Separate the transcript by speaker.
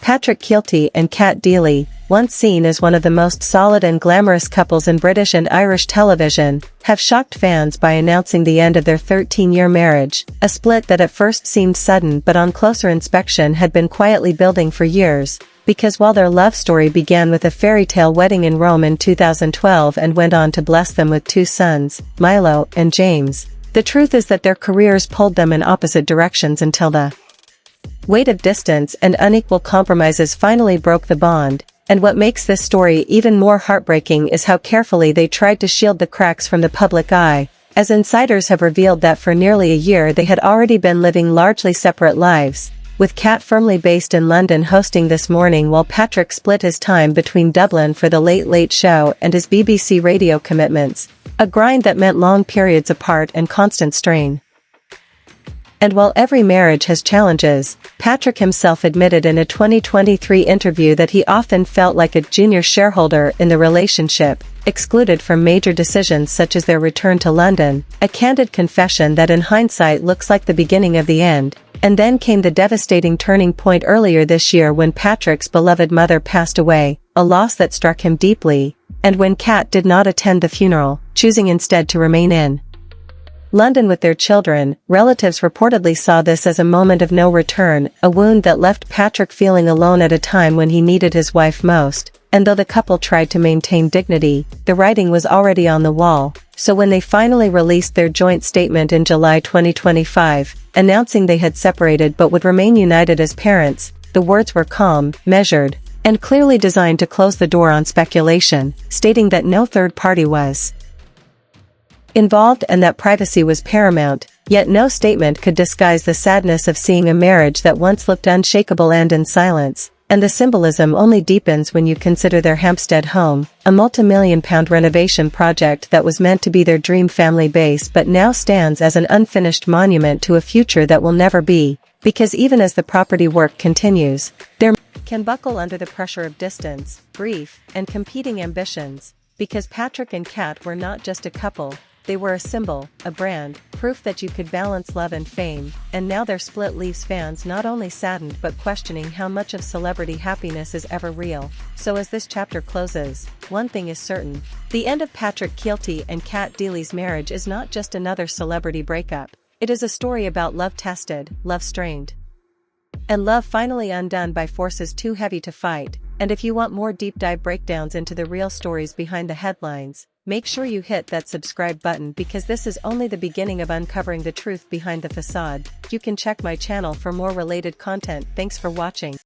Speaker 1: Patrick Kielty and Cat Deeley, once seen as one of the most solid and glamorous couples in British and Irish television, have shocked fans by announcing the end of their 13-year marriage, a split that at first seemed sudden but on closer inspection had been quietly building for years. Because while their love story began with a fairy tale wedding in Rome in 2012 and went on to bless them with 2 sons, Milo and James, the truth is that their careers pulled them in opposite directions until the weight of distance and unequal compromises finally broke the bond. And what makes this story even more heartbreaking is how carefully they tried to shield the cracks from the public eye, as insiders have revealed that for nearly a year they had already been living largely separate lives, with Cat firmly based in London hosting This Morning while Patrick split his time between Dublin for The Late Late Show and his BBC radio commitments, a grind that meant long periods apart and constant strain. And while every marriage has challenges, Patrick himself admitted in a 2023 interview that he often felt like a junior shareholder in the relationship, excluded from major decisions such as their return to London, a candid confession that in hindsight looks like the beginning of the end. And then came the devastating turning point earlier this year when Patrick's beloved mother passed away, a loss that struck him deeply, and when Cat did not attend the funeral, choosing instead to remain in London with their children. Relatives reportedly saw this as a moment of no return, a wound that left Patrick feeling alone at a time when he needed his wife most, and though the couple tried to maintain dignity, the writing was already on the wall. So when they finally released their joint statement in July 2025, announcing they had separated but would remain united as parents, the words were calm, measured, and clearly designed to close the door on speculation, stating that no third party was involved and that privacy was paramount. Yet no statement could disguise the sadness of seeing a marriage that once looked unshakable end in silence, and the symbolism only deepens when you consider their Hampstead home, a multi-million-pound renovation project that was meant to be their dream family base but now stands as an unfinished monument to a future that will never be, because even as the property work continues, their can buckle under the pressure of distance, grief, and competing ambitions, because Patrick and Cat were not just a couple. They were a symbol, a brand, proof that you could balance love and fame, and now their split leaves fans not only saddened but questioning how much of celebrity happiness is ever real. So as this chapter closes, one thing is certain: the end of Patrick Kielty and Cat Deeley's marriage is not just another celebrity breakup. It is a story about love tested, love strained, and love finally undone by forces too heavy to fight. And if you want more deep dive breakdowns into the real stories behind the headlines, make sure you hit that subscribe button, because this is only the beginning of uncovering the truth behind the facade. You can check my channel for more related content. Thanks for watching.